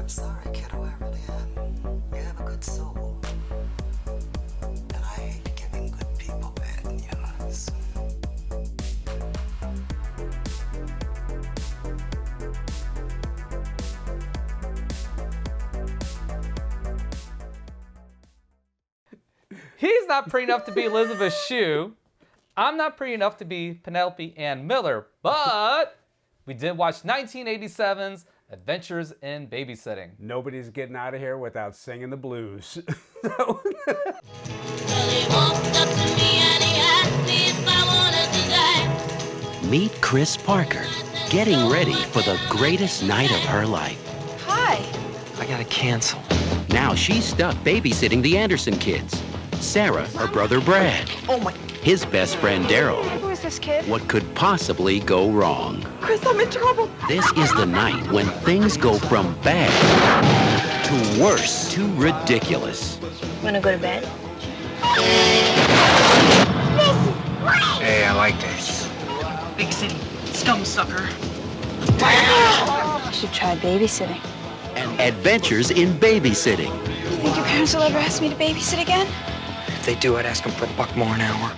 I'm sorry, kiddo, I really am. You have a good soul. And I hate giving good people bad news. He's not pretty enough to be Elisabeth Shue. I'm not pretty enough to be Penelope Ann Miller, but we did watch 1987's Adventures in Babysitting. Nobody's getting out of here without singing the blues. Well, he walked up to me and he asked me if I wanted to die. Meet Chris Parker, getting ready for the greatest night of her life. Hi. I gotta cancel. Now she's stuck babysitting the Anderson kids. Sarah, her brother Brad. Oh my. His best friend Daryl. Who is this kid? What could possibly go wrong? Chris, I'm in trouble. This is the night when things go from bad to worse to ridiculous. Wanna go to bed? Hey, I like this. Big city, scum sucker. You should try babysitting. Adventures in Babysitting. You think your parents will ever ask me to babysit again? If they do, I'd ask them for $1 more an hour.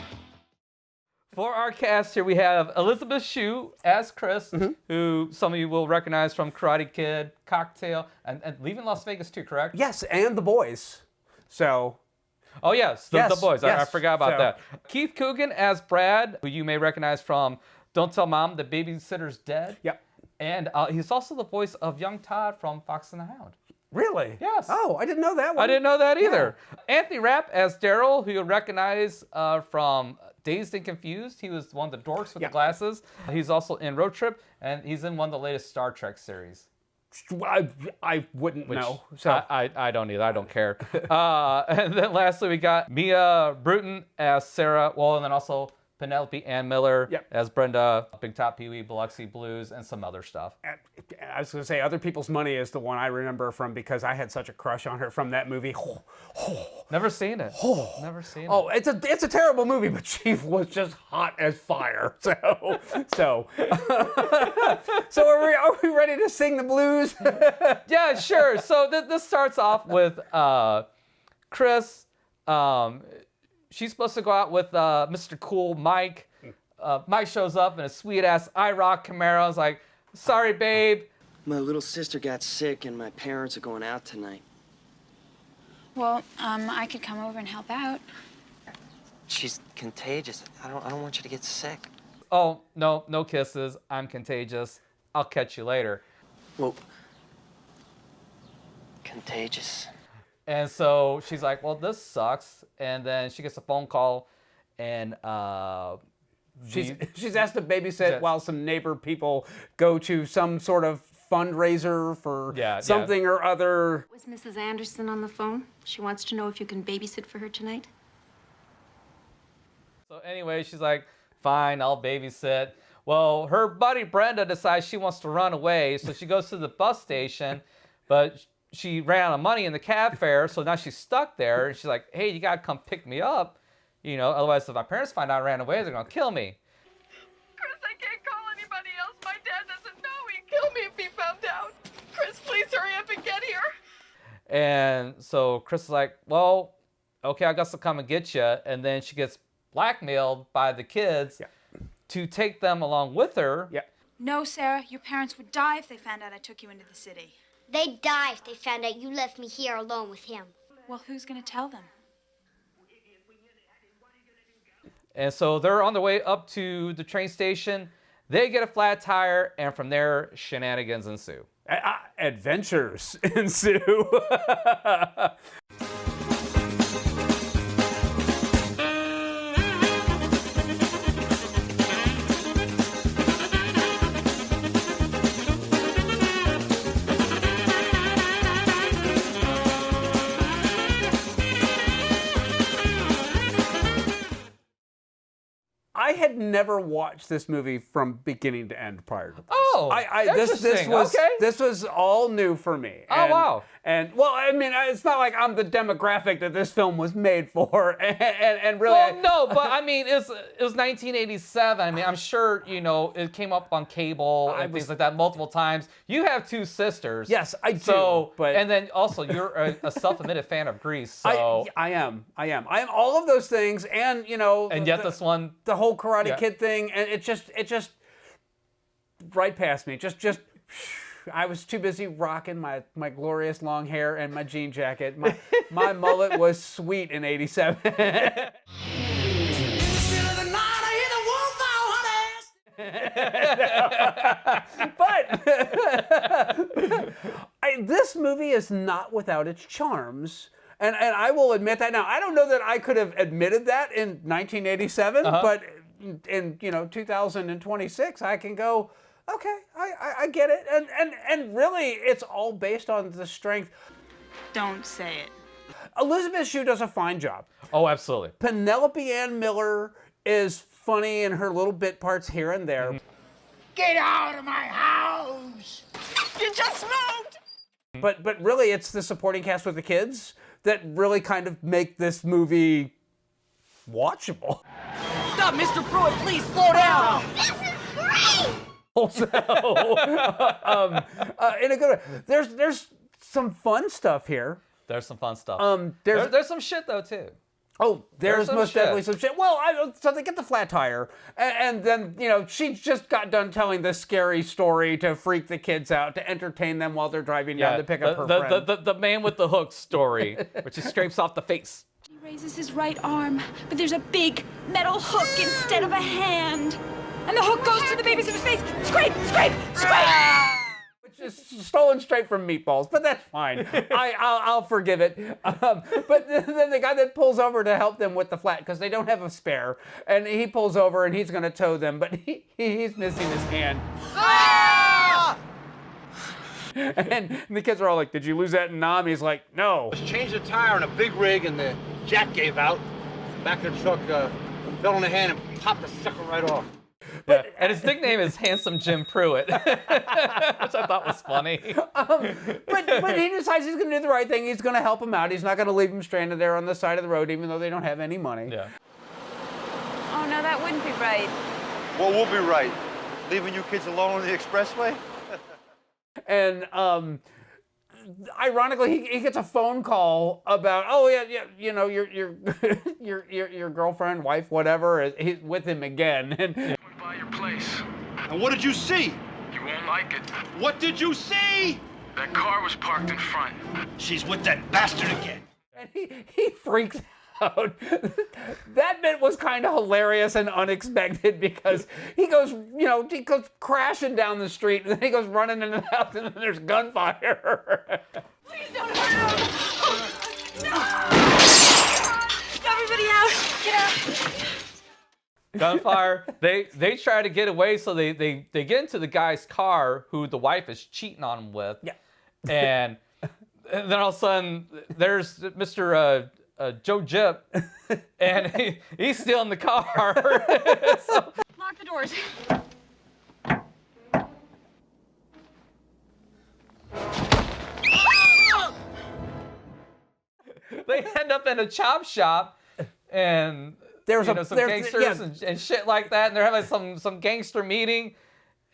For our cast here, we have Elisabeth Shue as Chris, who some of you will recognize from Karate Kid, Cocktail, and Leaving Las Vegas too, correct? Yes, and the boys. So, Oh, yes, the boys. I yes. forgot about So- that. Keith Coogan as Brad, who you may recognize from Don't Tell Mom, The Babysitter's Dead. yep. And he's also the voice of young Todd from Fox and the Hound. Really? Yes. Oh, I didn't know that one. I didn't know that either. Anthony Rapp as Daryl, who you'll recognize from Dazed and Confused. He was one of the dorks with the glasses. He's also in Road Trip, and he's in one of the latest Star Trek series. I wouldn't Which know. So I don't either. I don't care. And then lastly, we got Maia Brewton as Sarah. Well, and then also Penelope Ann Miller as Brenda, Big Top Pee Wee, Biloxi Blues, and some other stuff. I was going to say, Other People's Money is the one I remember from because I had such a crush on her from that movie. Never seen it. Never seen it. Oh, it's a terrible movie, but she was just hot as fire. So are we ready to sing the blues? Yeah, sure. So this starts off with Chris. She's supposed to go out with Mr. Cool Mike. Mike shows up in a sweet-ass IROC Camaro. I was like, sorry, babe. My little sister got sick and my parents are going out tonight. Well, I could come over and help out. She's contagious. I don't want you to get sick. Oh, no kisses. I'm contagious. I'll catch you later. Well, Contagious. And so she's like, well, this sucks. And then she gets a phone call, and She's asked to babysit while some neighbor people go to some sort of fundraiser for something or other. Was Mrs. Anderson on the phone? She wants to know if you can babysit for her tonight. So anyway, she's like, fine, I'll babysit. Well, her buddy Brenda decides she wants to run away, so she goes to the bus station, but she ran out of money in the cab fare, so now she's stuck there, and she's like, hey, you gotta come pick me up, otherwise if my parents find out I ran away, they're gonna kill me. Chris, I can't call anybody else. My dad doesn't know. He'd kill me if he found out. Chris, please hurry up and get here. And so Chris is like, well, okay, I guess I'll come and get you, and then she gets blackmailed by the kids to take them along with her. No, Sarah, your parents would die if they found out I took you into the city. They'd die if they found out you left me here alone with him. Well, who's gonna tell them? And so they're on their way up to the train station. They get a flat tire, and from there, shenanigans ensue. Adventures ensue. I I had never watched this movie from beginning to end prior to this. Oh, This was all new for me. Oh, wow. And well, I mean, it's not like I'm the demographic that this film was made for, and really. Well, no, but I mean, it was 1987. I mean, I'm sure it came up on cable and things like that multiple times. You have two sisters. Yes, I do. So, but and then also you're a self-admitted fan of Grease. So I am all of those things, and and yet this one, the whole Karate Kid thing, and it just right past me. Just I was too busy rocking my glorious long hair and my jean jacket. My mullet was sweet in '87. But this movie is not without its charms. And I will admit that. Now, I don't know that I could have admitted that in 1987, but in 2026, I can go, okay, I get it. And really, it's all based on the strength. Don't say it. Elisabeth Shue does a fine job. Oh, absolutely. Penelope Ann Miller is funny in her little bit parts here and there. Get out of my house! You just moved! But really, it's the supporting cast with the kids that really kind of make this movie watchable. Stop, Mr. Pruitt, please slow down! This is great! Also, in a good way. There's some fun stuff here. There's some fun stuff. There's some shit though too. Oh, there's most shit. definitely some shit. Well, so they get the flat tire, and then, she just got done telling this scary story to freak the kids out, to entertain them while they're driving down to pick up her friend. The man with the hook story, which he scrapes off the face. He raises his right arm, but there's a big metal hook instead of a hand. And the hook goes to the babysitter's face. Scrape, scrape, scrape! Which is stolen straight from Meatballs, but that's fine. I'll forgive it. But then the guy that pulls over to help them with the flat, because they don't have a spare, and he pulls over and he's going to tow them, but he's missing his hand. Ah! And the kids are all like, "Did you lose that in Nam?" He's like, "No." Just changed the tire on a big rig and the jack gave out. Back of the truck fell in the hand and popped the sucker right off. But, and his nickname is Handsome Jim Pruitt, which I thought was funny. But he decides he's going to do the right thing. He's going to help him out. He's not going to leave him stranded there on the side of the road, even though they don't have any money. Yeah. Oh, no, that wouldn't be right. Well, we'll be right. Leaving you kids alone on the expressway? And ironically, he gets a phone call about, your girlfriend, wife, whatever, he's with him again. And by your place. And what did you see? You won't like it. What did you see? That car was parked in front. She's with that bastard again. And he freaks out. That bit was kind of hilarious and unexpected because he goes crashing down the street and then he goes running into the house and then there's gunfire. Please don't hurt him! No! Everybody out! Get out! Gunfire. They try to get away, so they get into the guy's car who the wife is cheating on him with. Yeah. And then all of a sudden there's Mr. Joe Jip, and he's still in the car. So, Lock the doors. they end up in a chop shop, and there's some gangsters and shit like that, and they're having some gangster meeting,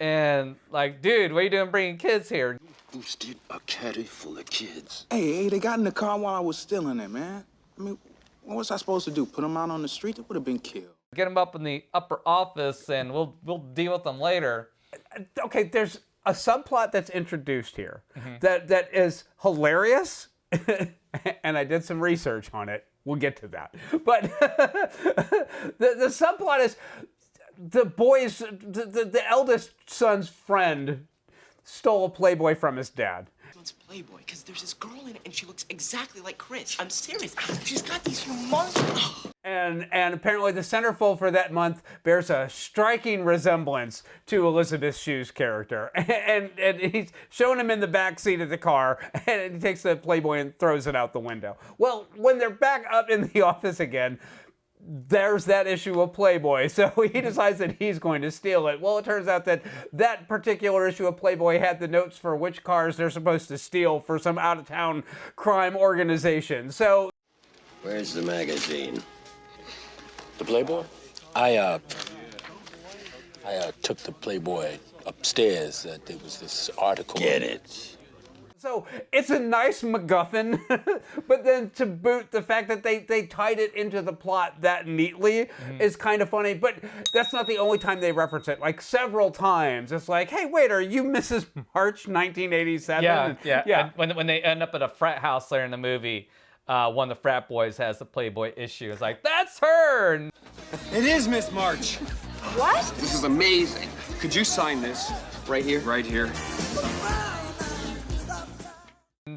and like, dude, what are you doing bringing kids here? Boosted a caddy full of kids. Hey, they got in the car while I was stealing it, man. I mean, what was I supposed to do? Put them out on the street? They would have been killed. Get them up in the upper office, and we'll deal with them later. Okay, there's a subplot that's introduced here that is hilarious, and I did some research on it. We'll get to that. But the subplot is the eldest son's friend stole a Playboy from his dad. It's Playboy because there's this girl in it and she looks exactly like Chris. I'm serious. She's got these humongous. And apparently the centerfold for that month bears a striking resemblance to Elisabeth Shue's character. And he's showing him in the back seat of the car, and he takes the Playboy and throws it out the window. Well, when they're back up in the office again, there's that issue of Playboy. So he decides that he's going to steal it. Well, it turns out that that particular issue of Playboy had the notes for which cars they're supposed to steal for some out-of-town crime organization. So... Where's the magazine? The Playboy? I took the Playboy upstairs. There was this article. Get it. So it's a nice MacGuffin, but then to boot, the fact that they tied it into the plot that neatly is kind of funny. But that's not the only time they reference it. Like several times, it's like, hey, wait, are you Mrs. March, 1987? Yeah. And when they end up at a frat house there in the movie, one of the frat boys has the Playboy issue. It's like, that's her! And it is Miss March. What? This is amazing. Could you sign this? Right here? Right here.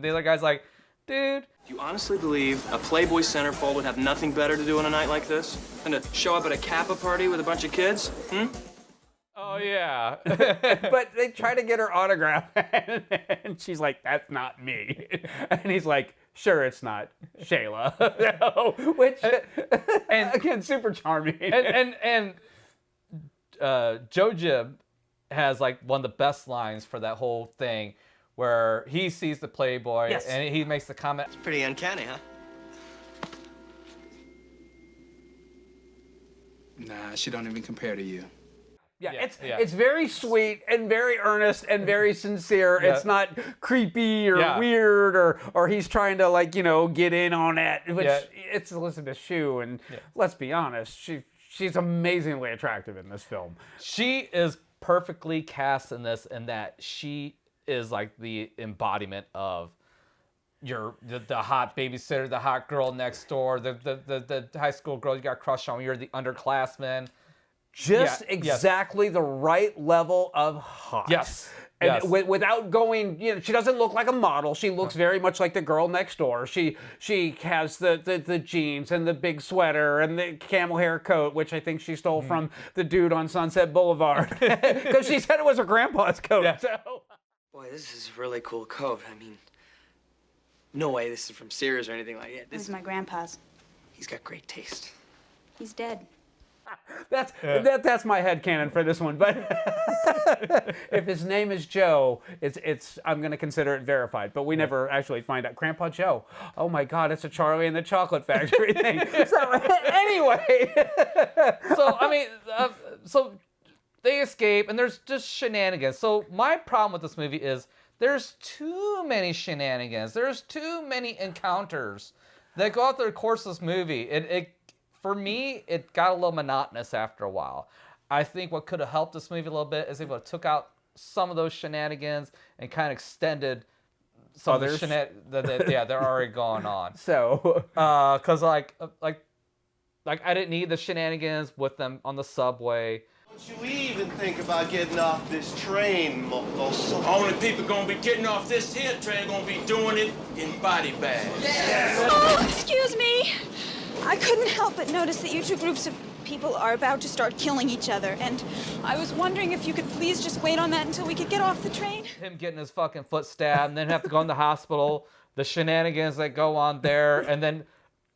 the other guy's like, dude. Do you honestly believe a Playboy centerfold would have nothing better to do on a night like this than to show up at a Kappa party with a bunch of kids? Hmm? Oh, yeah. But they try to get her autograph, and she's like, that's not me. And he's like, sure, it's not Shayla. Which, and again, super charming. And Joe Jib has like one of the best lines for that whole thing, where he sees the Playboy, yes, and he makes the comment. It's pretty uncanny, huh? Nah, she don't even compare to you. Yeah, it's very sweet and very earnest and very sincere. Yeah. It's not creepy or weird or he's trying to, like, you know, get in on it. Which it's Elisabeth Shue, and let's be honest, she's amazingly attractive in this film. She is perfectly cast in this, in that she is like the embodiment of the hot babysitter, the hot girl next door, the high school girl you got a crush on. You're the underclassman. Just exactly the right level of hot. Yes. And without going, you know, she doesn't look like a model. She looks very much like the girl next door. She has the jeans and the big sweater and the camel hair coat, which I think she stole from the dude on Sunset Boulevard. Because she said it was her grandpa's coat. Yeah. So. Boy, this is a really cool coat. I mean, no way this is from Sears or anything like that. This is my grandpa's. He's got great taste. He's dead. That's my headcanon for this one. But if his name is Joe, I'm going to consider it verified. But we never actually find out. Grandpa Joe. Oh my God, it's a Charlie and the Chocolate Factory thing. So anyway. So, I mean, so they escape, and there's just shenanigans. So my problem with this movie is there's too many shenanigans. There's too many encounters that go out through the course of this movie. For me, it got a little monotonous after a while. I think what could have helped this movie a little bit is if it took out some of those shenanigans and kind of extended some of the shenanigans that they're already going on. So, because like I didn't need the shenanigans with them on the subway. Don't you even think about getting off this train, Mofoso? Only people gonna be getting off this here train gonna be doing it in body bags. Yes. Oh, excuse me. I couldn't help but notice that you two groups of people are about to start killing each other, and I was wondering if you could please just wait on that until we could get off the train. Him getting his fucking foot stabbed, and then have to go in the hospital, the shenanigans that go on there, and then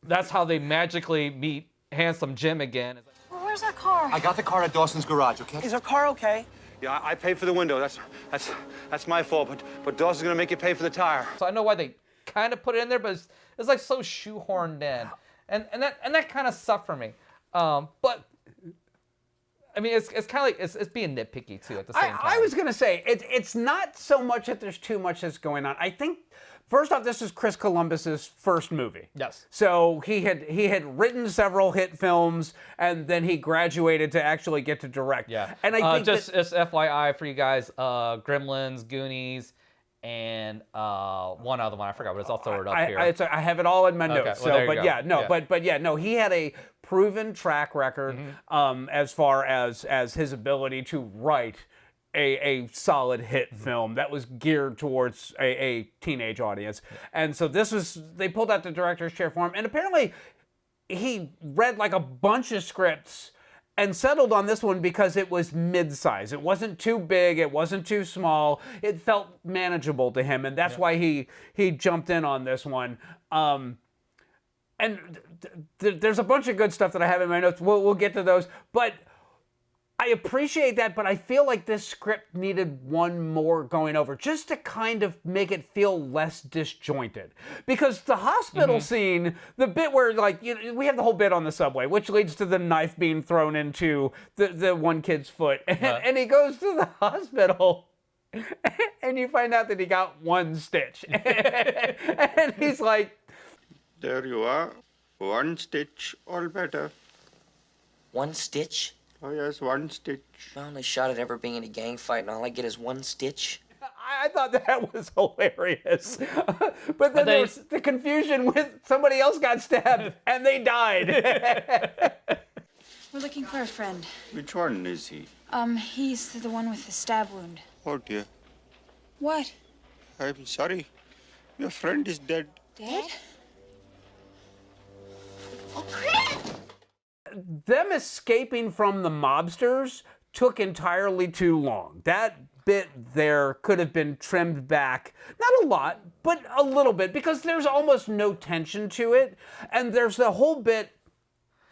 that's how they magically meet Handsome Jim again. Well, where's our car? I got the car at Dawson's garage, okay? Is our car okay? Yeah, I paid for the window. That's my fault, but Dawson's gonna make you pay for the tire. So I know why they kind of put it in there, but it's like so shoehorned in. And that kind of sucked for me. But I mean, it's kind of like it's being nitpicky too at the same time. I was gonna say it's not so much that there's too much that's going on. I think first off, this is Chris Columbus's first movie. Yes. So he had written several hit films, and then he graduated to actually get to direct. Yeah. And I think just FYI for you guys, Gremlins, Goonies, and one other one I forgot, but I'll throw it up here. I have it all in my notes. Well, so, but he had a proven track record as far as his ability to write a solid hit film that was geared towards a teenage audience. And so they pulled out the director's chair for him, and apparently he read like a bunch of scripts and settled on this one because it was mid-size. It wasn't too big. It wasn't too small. It felt manageable to him, and that's why he jumped in on this one. And there's a bunch of good stuff that I have in my notes. We'll get to those. But I appreciate that, but I feel like this script needed one more going over just to kind of make it feel less disjointed. Because the hospital scene, the bit where, like, we have the whole bit on the subway, which leads to the knife being thrown into the one kid's foot. And he goes to the hospital, and you find out that he got one stitch. And he's like, there you are. One stitch, all better. One stitch? Oh, yes, one stitch. My only shot at ever being in a gang fight, and all I get is one stitch. I thought that was hilarious. But then there was the confusion with somebody else got stabbed, and they died. We're looking for a friend. Which one is he? He's the one with the stab wound. Oh, dear. What? I'm sorry. Your friend is dead. Dead? Oh, Chris! Them escaping from the mobsters took entirely too long. That bit there could have been trimmed back, not a lot, but a little bit, because there's almost no tension to it. And there's the whole bit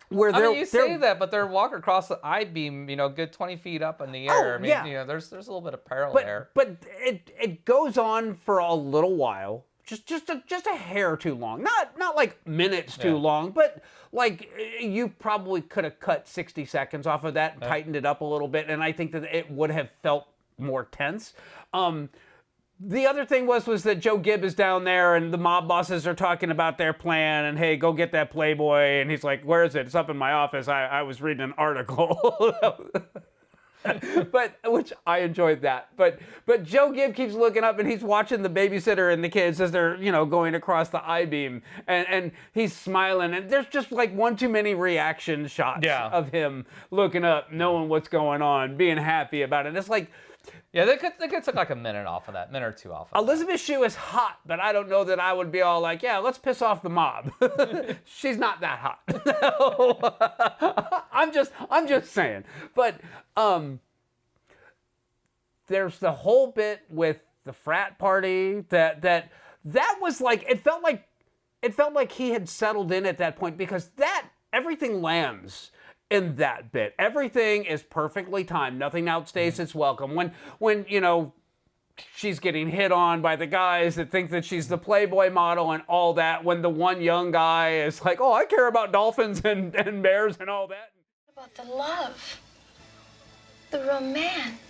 where they're... you say that, but they're walking across the I-beam, good 20 feet up in the air. There's a little bit of peril there. But it goes on for a little while. Just a hair too long. Not like minutes too long, but like you probably could have cut 60 seconds off of that and tightened it up a little bit, and I think that it would have felt more tense. The other thing was that Joe Gibb is down there and the mob bosses are talking about their plan and, hey, go get that Playboy, and he's like, where is it? It's up in my office. I was reading an article. But which I enjoyed that. But Joe Gibb keeps looking up and he's watching the babysitter and the kids as they're, going across the I-beam, and he's smiling, and there's just like one too many reaction shots of him looking up, knowing what's going on, being happy about it. It's like, yeah, they could take like a minute off of that, minute or two off of Elisabeth Shue is hot, but I don't know that I would be all like, yeah, let's piss off the mob. She's not that hot. I'm just saying. But there's the whole bit with the frat party that was like, it felt like he had settled in at that point, because everything lands in that bit. Everything is perfectly timed. Nothing outstays its welcome. When she's getting hit on by the guys that think that she's the Playboy model and all that, when the one young guy is like, oh, I care about dolphins and bears and all that. What about the love? The romance?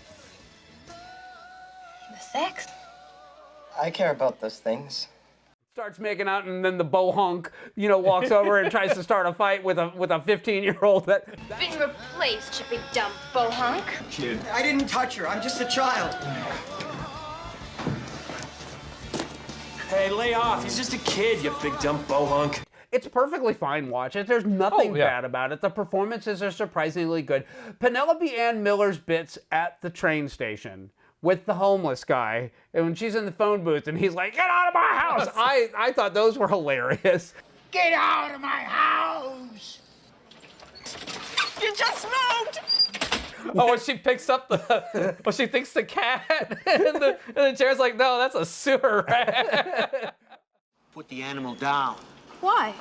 The sex? I care about those things. Starts making out, and then the bohunk, walks over and tries to start a fight with a 15-year-old. Been replaced, you big dumb bohunk. Kid. I didn't touch her. I'm just a child. Hey, lay off. He's just a kid, you big dumb bohunk. It's perfectly fine watch it. There's nothing bad about it. The performances are surprisingly good. Penelope Ann Miller's bits at the train station with the homeless guy, and when she's in the phone booth and he's like, get out of my house! I thought those were hilarious. Get out of my house! You just moved! Oh, when she picks up she thinks the cat, and the chair's like, no, that's a sewer rat. Put the animal down. Why?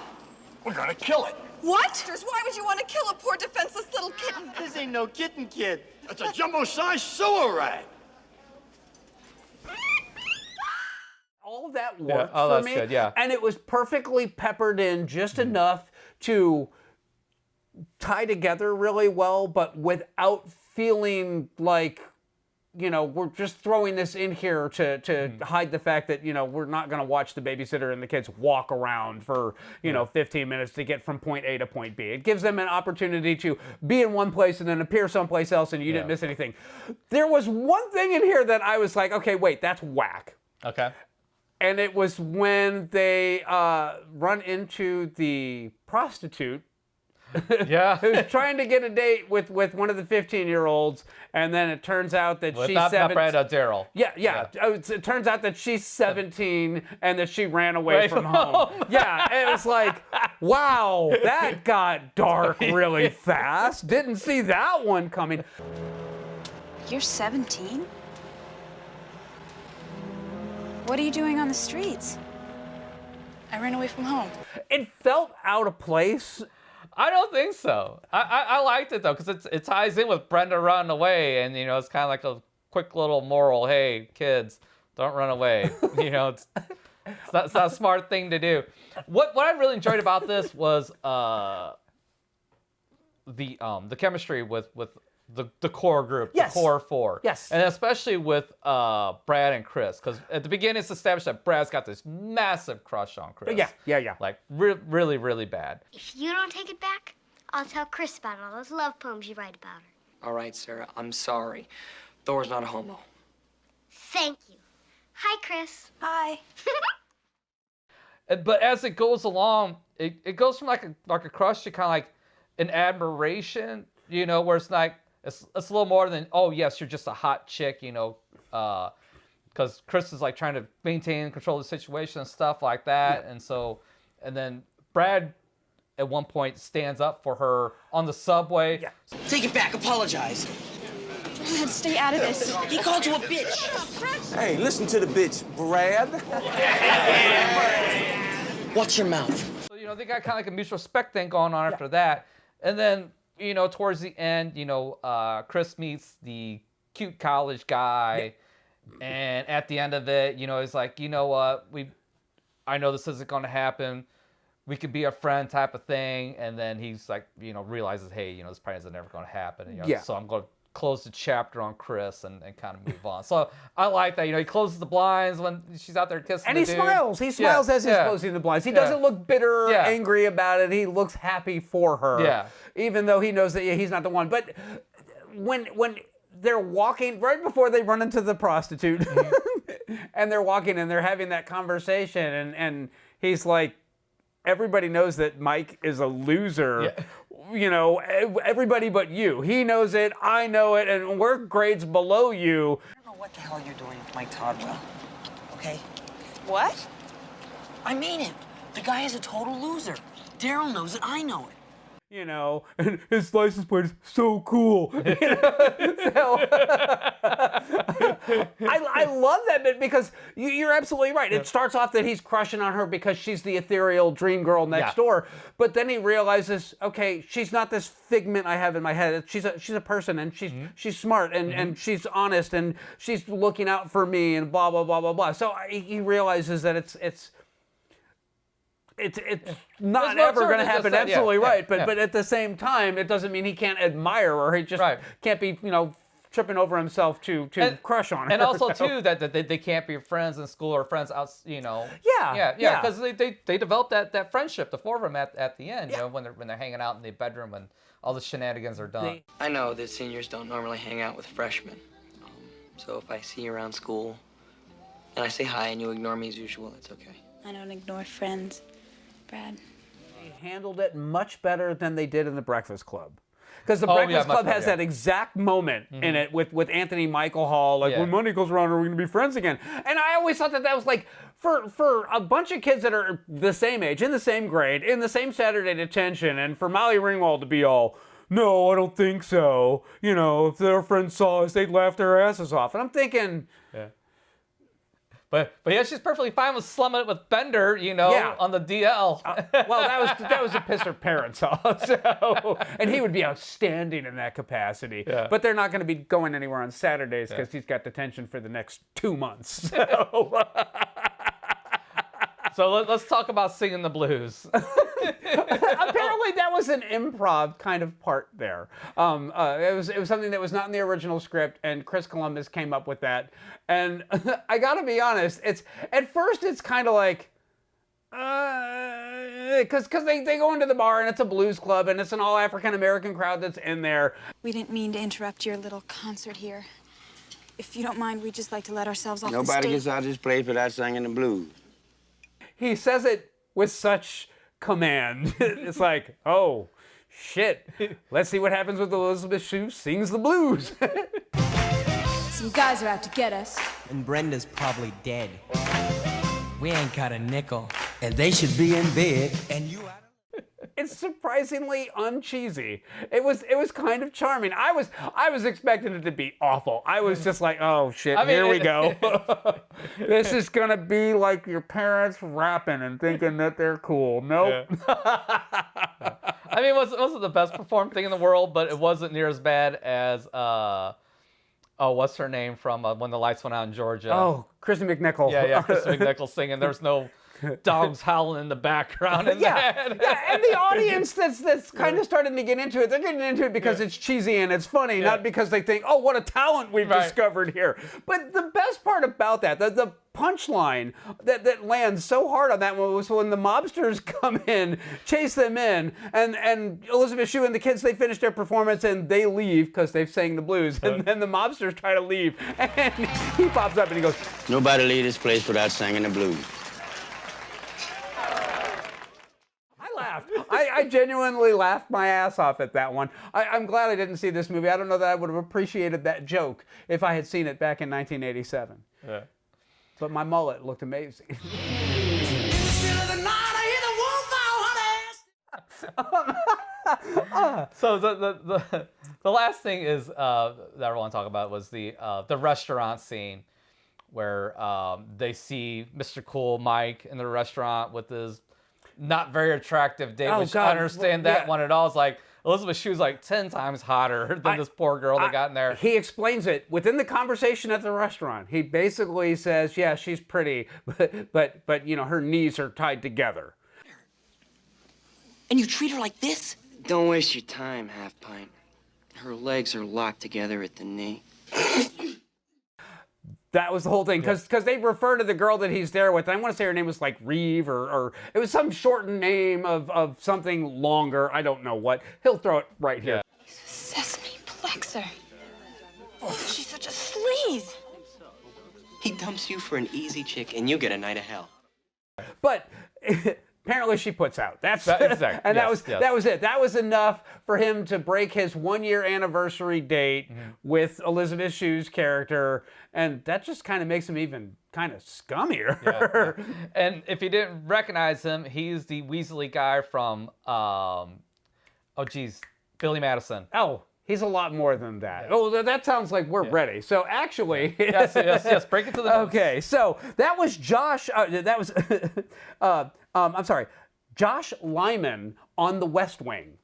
We're gonna kill it. What? Why would you want to kill a poor defenseless little kitten? This ain't no kitten, kid. It's a jumbo-sized sewer rat. All of that worked oh, for that's me, good, yeah. And it was perfectly peppered in just enough to tie together really well, but without feeling like, we're just throwing this in here to hide the fact that, we're not going to watch the babysitter and the kids walk around for, 15 minutes to get from point A to point B. It gives them an opportunity to be in one place and then appear someplace else, and you didn't miss anything. There was one thing in here that I was like, okay, wait, that's whack. Okay. And it was when they run into the prostitute who's trying to get a date with one of the 15-year-olds, and then it turns out that she's 17. Not Daryl. Yeah. It turns out that she's 17 and that she ran away from home. Yeah, it was like, wow, that got dark really fast. Didn't see that one coming. You're 17? What are you doing on the streets? I ran away from home. It felt out of place. I don't think so. I liked it though, because it ties in with Brenda running away, and it's kind of like a quick little moral. Hey, kids, don't run away. It's not a smart thing to do. What I really enjoyed about this was the chemistry with the core group, Yes. the core four. Yes. And especially with Brad and Chris, because at the beginning it's established that Brad's got this massive crush on Chris. Yeah. Like really, really bad. If you don't take it back, I'll tell Chris about all those love poems you write about her. All right, Sarah, I'm sorry. Thor's not a homo. Thank you. Hi, Chris. Hi. But as it goes along, it goes from like a crush to kind of like an admiration, where it's like it's a little more than, oh yes, you're just a hot chick, because Chris is like trying to maintain and control the situation and stuff like that, and then Brad at one point stands up for her on the subway. Yeah. Take it back. Apologize. Brad, stay out of this. He called you a bitch. Hey, listen to the bitch, Brad. Watch your mouth. So, they got kind of like a mutual respect thing going on after that. And then, towards the end, Chris meets the cute college guy. Yeah. And at the end of it, he's like, you know what? I know this isn't going to happen. We could be a friend type of thing. And then he's like, realizes, hey, this probably isn't ever going to happen. So I'm going to close the chapter on Chris and kind of move on. So I like that. He closes the blinds when she's out there kissing And the he dude. smiles. He smiles as he's closing the blinds. He doesn't look bitter or angry about it. He looks happy for her. Yeah. Even though he knows that he's not the one. But when they're walking, right before they run into the prostitute, and they're walking and they're having that conversation, and he's like, everybody knows that Mike is a loser. Yeah. Everybody but you. He knows it, I know it, and we're grades below you. I don't know what the hell you're doing with Mike Todwell, okay? What? I mean it. The guy is a total loser. Daryl knows it, I know it. And his license plate is so cool. I love that bit because you're absolutely right. It starts off that he's crushing on her because she's the ethereal dream girl next door, but then he realizes, okay, she's not this figment I have in my head. She's a person, and she's smart, and she's honest, and she's looking out for me, and blah blah blah blah blah. So he realizes that it's not ever going to happen. Absolutely right. But at the same time, it doesn't mean he can't admire her. He just can't be, tripping over himself to crush on her. And also too that they can't be friends in school or friends out. Yeah. Because they developed that friendship, the four of them at the end. When they're hanging out in the bedroom when all the shenanigans are done. I know that seniors don't normally hang out with freshmen. So if I see you around school and I say hi and you ignore me as usual, it's okay. I don't ignore friends, Brad. They handled it much better than they did in The Breakfast Club. Because The Breakfast Club has that exact moment in it with Anthony Michael Hall, like, when money goes around, are we going to be friends again? And I always thought that was like, for a bunch of kids that are the same age, in the same grade, in the same Saturday detention, and for Molly Ringwald to be all, no, I don't think so. If their friends saw us, they'd laugh their asses off. And I'm thinking... But yeah, she's perfectly fine with slumming it with Bender, on the DL. Well, that was to piss her parents off. So, and he would be outstanding in that capacity. Yeah. But they're not going to be going anywhere on Saturdays because he's got detention for the next 2 months. So let's talk about singing the blues. Apparently that was an improv kind of part there. It was something that was not in the original script, and Chris Columbus came up with that. And I gotta be honest, at first it's kind of like, because they go into the bar and it's a blues club and it's an all African American crowd that's in there. We didn't mean to interrupt your little concert here. If you don't mind, we'd just like to let ourselves off the stage. Nobody gets out of this place without singing the blues. He says it with such command. It's like, oh, shit. Let's see what happens with Elisabeth Shue sings the blues. Some guys are out to get us. And Brenda's probably dead. We ain't got a nickel. And they should be in bed. And you out of... it's surprisingly uncheesy. It was kind of charming. I was expecting it to be awful. I was just like, oh shit, here we go. This is gonna be like your parents rapping and thinking that they're cool. Nope. Yeah. I mean, it wasn't the best performed thing in the world, but it wasn't near as bad as what's her name from When the Lights Went Out in Georgia? Oh, Christy McNichol. Yeah, Christy McNichol singing. There's no dogs howling in the background. And and the audience that's kind of starting to get into it, they're getting into it because it's cheesy and it's funny, not because they think, oh, what a talent we've discovered here. But the best part about that, the punchline that lands so hard on that one was when the mobsters come in, chase them in, and Elisabeth Shue and the kids, they finish their performance and they leave because they've sang the blues. And then the mobsters try to leave, and he pops up and he goes, Nobody leave this place without singing the blues. I genuinely laughed my ass off at that one. I'm glad I didn't see this movie. I don't know that I would have appreciated that joke if I had seen it back in 1987. Yeah. But my mullet looked amazing. So the last thing is that I want to talk about was the restaurant scene where they see Mr. Cool Mike in the restaurant with his not very attractive date, which I understand that one at all. It's like Elisabeth Shue's like 10 times hotter than this poor girl that got in there. He explains it within the conversation at the restaurant. He basically says, yeah, she's pretty, but you know, her knees are tied together. And you treat her like this? Don't waste your time, Half Pint. Her legs are locked together at the knee. That was the whole thing, because they refer to the girl that he's there with. I want to say her name was like Reeve, or it was some shortened name of something longer. I don't know what. He'll throw it right here. Sesame plexer. She's such a sleaze. He dumps you for an easy chick, and you get a night of hell. But apparently she puts out. That's exactly. And that was it. That was enough for him to break his 1-year anniversary date with Elisabeth Shue's character, and that just kind of makes him even kind of scummier. Yeah. And if you didn't recognize him, he's the Weasley guy from Billy Madison. Oh, he's a lot more than that. Yeah. Oh, that sounds like we're ready. So actually, yes, break it to the notes. Okay, so that was Josh. I'm sorry, Josh Lyman on The West Wing.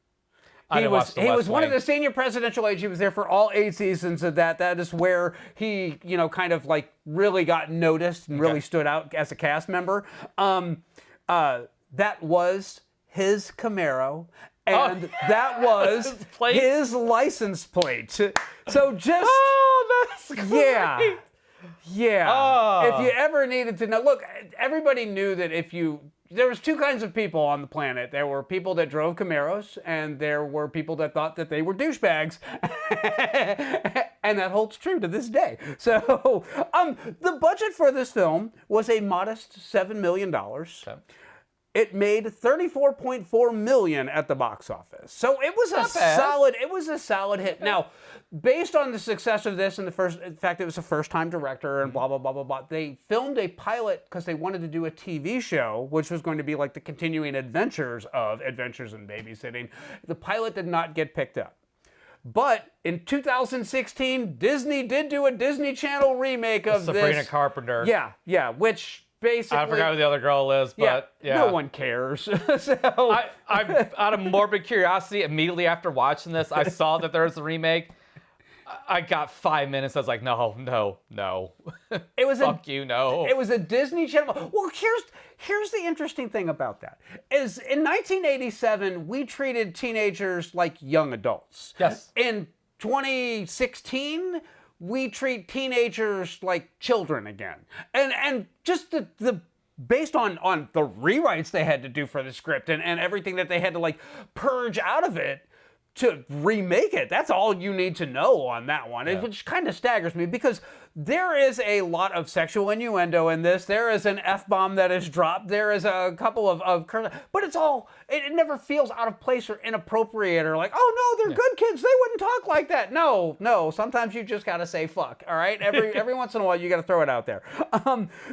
He was one of the senior presidential aides. He was there for all 8 seasons of that. That is where he, you know, kind of like really got noticed and really stood out as a cast member. That was his Camaro. And that was his license plate. So just... Oh, that's great. Yeah. Oh. If you ever needed to know... Look, everybody knew that there was 2 kinds of people on the planet. There were people that drove Camaros, and there were people that thought that they were douchebags. And that holds true to this day. So, the budget for this film was a modest $7 million. Okay. It made $34.4 million at the box office. So it was a solid hit. Now, based on the success of this and in fact, it was a first-time director and blah, blah, blah, blah, blah, they filmed a pilot because they wanted to do a TV show, which was going to be like the continuing adventures of Adventures in Babysitting. The pilot did not get picked up. But in 2016, Disney did do a Disney Channel remake of Sabrina Carpenter. Yeah, which... Basically, I forgot who the other girl is, but no one cares. So I out of morbid curiosity, immediately after watching this, I saw that there was a remake. I got 5 minutes. I was like, no. It was fuck you, no. It was a Disney Channel. Well, here's the interesting thing about that is in 1987 we treated teenagers like young adults. Yes. In 2016. We treat teenagers like children again. And just the based on the rewrites they had to do for the script and everything that they had to like purge out of it to remake it. That's all you need to know on that one, which kind of staggers me because There is a lot of sexual innuendo in this. There is an F-bomb that is dropped. There is a couple of curse, but it never feels out of place or inappropriate or like, oh no, they're good kids. They wouldn't talk like that. No. Sometimes you just got to say fuck, all right? Every once in a while, you got to throw it out there.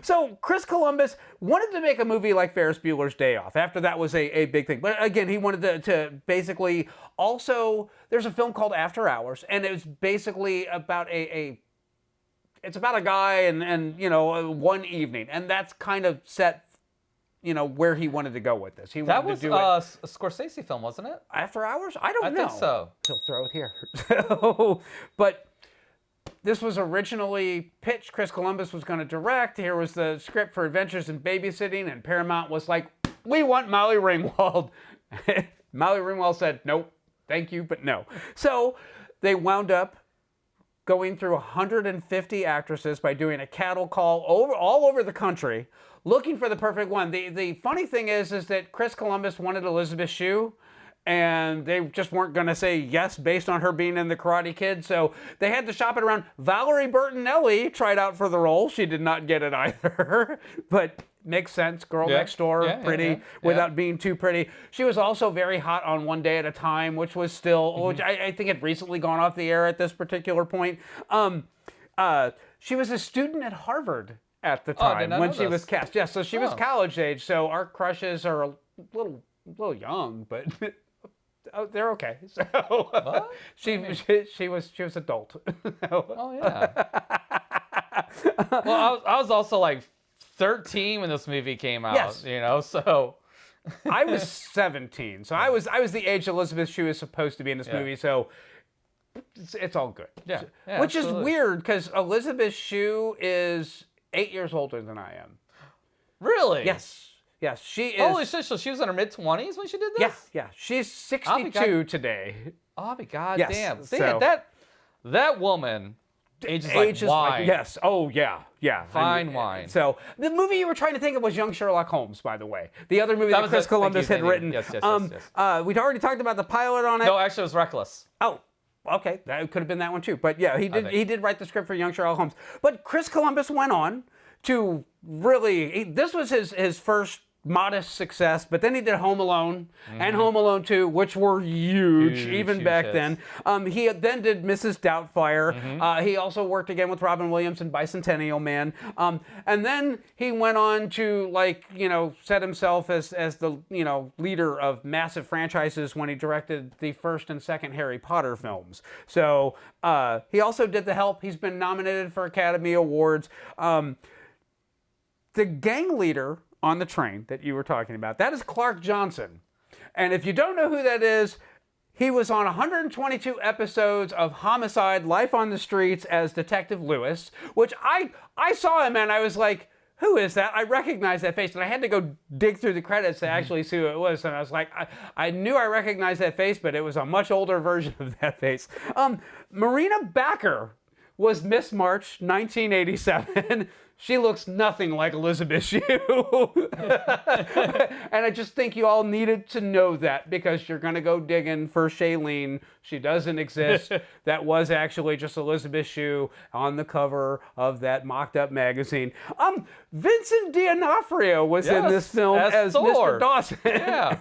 So Chris Columbus wanted to make a movie like Ferris Bueller's Day Off. After that was a big thing. But again, he wanted to basically also, there's a film called After Hours, and it was basically about it's about a guy and one evening, and that's kind of set, where he wanted to go with this. That was a Scorsese film, wasn't it? After Hours? I don't know. I think so. He'll throw it here. But this was originally pitched. Chris Columbus was going to direct. Here was the script for Adventures in Babysitting, and Paramount was like, we want Molly Ringwald. Molly Ringwald said, nope, thank you, but no. So they wound up going through 150 actresses by doing a cattle call all over the country, looking for the perfect one. The funny thing is that Chris Columbus wanted Elisabeth Shue, and they just weren't going to say yes based on her being in The Karate Kid, so they had to shop it around. Valerie Bertinelli tried out for the role. She did not get it either, but makes sense. Girl next door, pretty, without being too pretty. She was also very hot on One Day at a Time, which was still, which I think had recently gone off the air at this particular point. She was a student at Harvard at the time when she was cast. Yeah, so she was college age. So our crushes are a little young, but they're okay. So she was adult. Oh yeah. Well, I was also like 13 when this movie came out. Yes. So I was 17. So I was the age Elisabeth Shue is supposed to be in this movie. So it's all good. Yeah. Which is weird because Elisabeth Shue is 8 years older than I am. Really? Yes, she is. Holy shit, so she was in her mid-20s when she did this? Yeah. She's 62 today. Oh my god, damn. So, that woman ages like wine. Yes. Oh, yeah. Fine wine. So the movie you were trying to think of was Young Sherlock Holmes, by the way. The other movie that Chris Columbus had written. Yes. We'd already talked about the pilot on it. No, actually, it was Reckless. Oh, okay. That could have been that one too. But yeah, he did write the script for Young Sherlock Holmes. But Chris Columbus went on to really, this was his first modest success, but then he did Home Alone and Home Alone 2, which were huge even back then. He then did Mrs. Doubtfire. He also worked again with Robin Williams in Bicentennial Man. And then he went on to set himself as the leader of massive franchises when he directed the first and second Harry Potter films. So he also did The Help. He's been nominated for Academy Awards. The gang leader on the train that you were talking about, that is Clark Johnson. And if you don't know who that is, he was on 122 episodes of Homicide: Life on the Streets as Detective Lewis, which I saw him and I was like, who is that? I recognize that face, and I had to go dig through the credits to actually see who it was, and I was like, I knew I recognized that face, but it was a much older version of that face. Marina Backer was Miss March 1987. She looks nothing like Elisabeth Shue. And I just think you all needed to know that because you're going to go digging for Shailene. She doesn't exist. That was actually just Elisabeth Shue on the cover of that mocked-up magazine. Vincent D'Onofrio was in this film as Thor. Mr. Dawson. Yeah.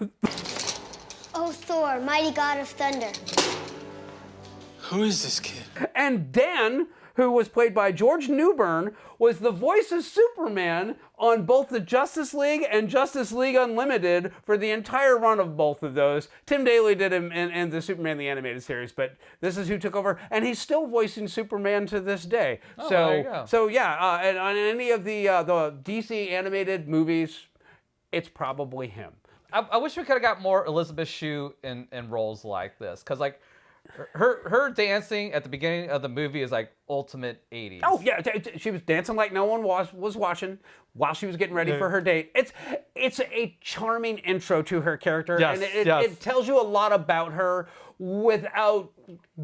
Oh, Thor, mighty god of thunder. Who is this kid? And Dan, who was played by George Newbern, was the voice of Superman on both the Justice League and Justice League Unlimited for the entire run of both of those. Tim Daly did him in the Superman the Animated Series, but this is who took over, and he's still voicing Superman to this day. Oh, there you go. So yeah, and on any of the DC animated movies, it's probably him. I wish we could have got more Elisabeth Shue in roles like this, because like her dancing at the beginning of the movie is like ultimate 80s. Oh yeah, she was dancing like no one was watching. while she was getting ready for her date. It's a charming intro to her character, Yes, and yes. it tells you a lot about her without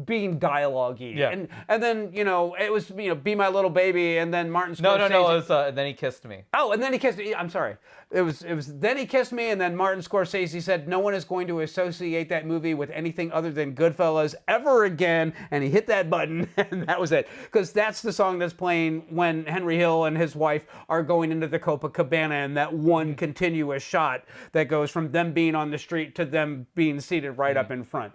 being dialogue-y. Yeah. And then, it was, Be My Little Baby, and then Martin Scorsese. No, it was, and then he kissed me. Oh, and then he kissed me. I'm sorry. It was Then He Kissed Me, and then Martin Scorsese said no one is going to associate that movie with anything other than Goodfellas ever again, and he hit that button, and that was it. Because that's the song that's playing when Henry Hill and his wife are going into the Copacabana, and that one continuous shot that goes from them being on the street to them being seated right up in front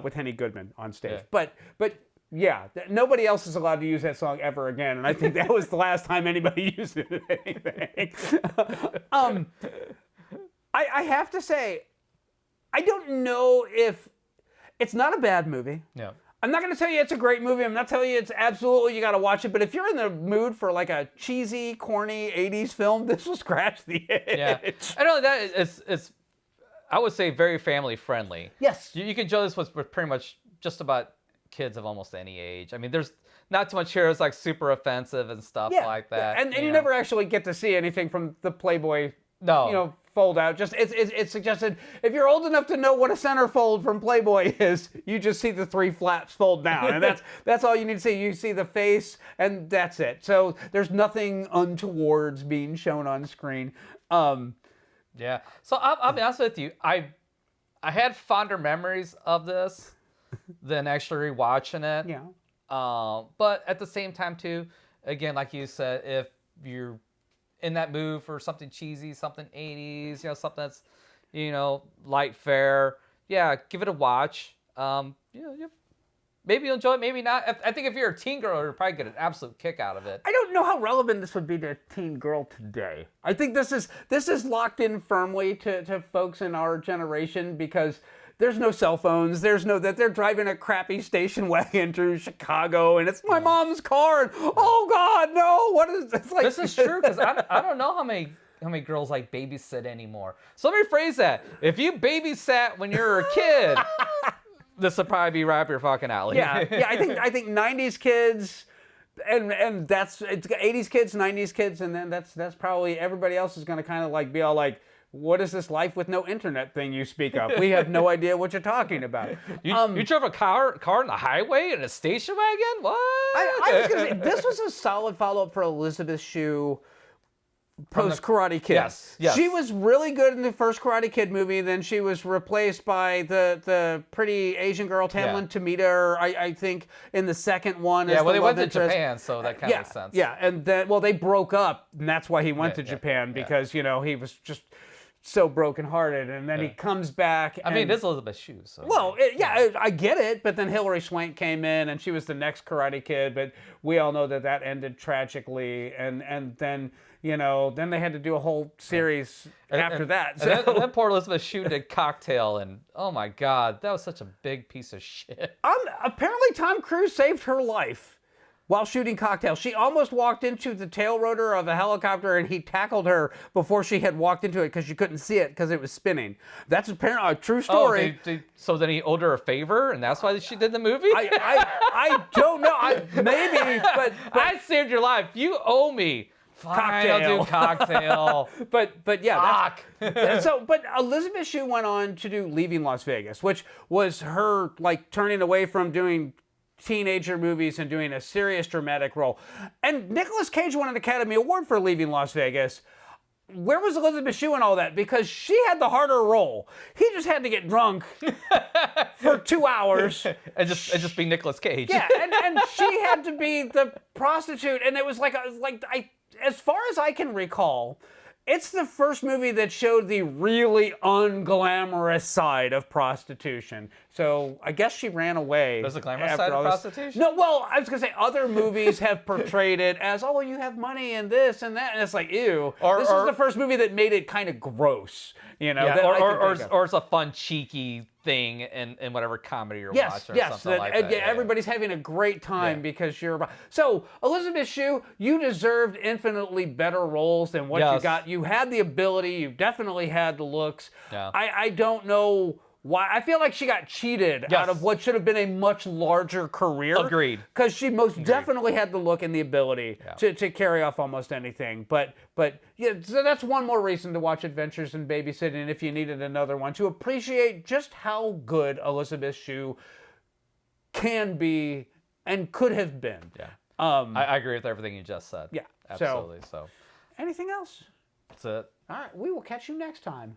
with Henny Goodman on stage. Yeah. But yeah, nobody else is allowed to use that song ever again, and I think that was the last time anybody used it in anything. I have to say, I don't know if it's not a bad movie. Yeah. I'm not going to tell you it's a great movie. I'm not telling you it's absolutely you got to watch it. But if you're in the mood for like a cheesy, corny '80s film, this will scratch the itch. Yeah, I know that it's I would say very family friendly. Yes, you can enjoy this with pretty much just about kids of almost any age. I mean, there's not too much here. It's like super offensive and stuff like that. And you never actually get to see anything from the Playboy. No. Fold out. Just it's suggested if you're old enough to know what a centerfold from Playboy is, you just see the 3 flaps fold down, and that's all you need to see. You see the face, and that's it. So there's nothing untowards being shown on screen. Yeah. So I'll be honest with you. I had fonder memories of this than actually rewatching it. Yeah. But at the same time too, again, like you said, if you're in that mood for something cheesy, something 80s, something that's, light fare, yeah, give it a watch. Maybe you'll enjoy it, maybe not. I think if you're a teen girl, you'll probably get an absolute kick out of it. I don't know how relevant this would be to a teen girl today. I think this is locked in firmly to folks in our generation because there's no cell phones. There's no that they're driving a crappy station wagon through Chicago, and it's my mom's car. And oh God, no! What is this? Like, this is true because I don't know how many girls like babysit anymore. So let me phrase that: if you babysat when you were a kid, this would probably be right up your fucking alley. Yeah. I think 90s kids. And that's it's 80s kids, 90s kids, and then that's probably everybody else is going to kind of like be all like, what is this life with no internet thing you speak of? We have no idea what you're talking about. You drove a car on the highway in a station wagon? What? I was going to say, this was a solid follow-up for Elisabeth Shue post Karate Kid. Yes. She was really good in the first Karate Kid movie. Then she was replaced by the pretty Asian girl Tamlyn Tomita, I think, in the second one. Yeah, well, they went to Japan, so that kind of makes sense. Yeah, and then they broke up, and that's why he went to Japan because he was just so brokenhearted, and then he comes back. I mean, it is Elisabeth Shue. So. Well, I get it, but then Hilary Swank came in, and she was the next Karate Kid, but we all know that ended tragically, and then then they had to do a whole series after that. So. And then poor Elisabeth Shue did Cocktail, and oh my God, that was such a big piece of shit. Apparently, Tom Cruise saved her life while shooting Cocktail. She almost walked into the tail rotor of a helicopter, and he tackled her before she had walked into it because she couldn't see it because it was spinning. That's apparently a true story. So then he owed her a favor, and that's why she did the movie? I don't know. Maybe, but I saved your life. You owe me. Fine, Cocktail. I'll do Cocktail. but yeah, Fuck. but Elisabeth Shue went on to do Leaving Las Vegas, which was her like turning away from doing teenager movies and doing a serious dramatic role. And Nicolas Cage won an Academy Award for Leaving Las Vegas. Where was Elisabeth Shue in all that? Because she had the harder role. He just had to get drunk for 2 hours and just be Nicolas Cage. Yeah, and she had to be the prostitute, and it was as far as I can recall, it's the first movie that showed the really unglamorous side of prostitution. So I guess she ran away. There's a glamorous side of prostitution? No, well, I was going to say other movies have portrayed it as, oh, well, you have money and this and that. And it's like, ew. This is the first movie that made it kind of gross. Or it's a fun, cheeky thing in whatever comedy you're watching or something like that. Everybody's having a great time because you're... So, Elisabeth Shue, you deserved infinitely better roles than what you got. You had the ability. You definitely had the looks. Yeah. I don't know why I feel like she got cheated out of what should have been a much larger career. Agreed. Because she most definitely had the look and the ability to carry off almost anything. But yeah, so that's one more reason to watch Adventures in Babysitting if you needed another one, to appreciate just how good Elisabeth Shue can be and could have been. Yeah. I agree with everything you just said. Yeah. Absolutely. So anything else? that's it. All right. We will catch you next time.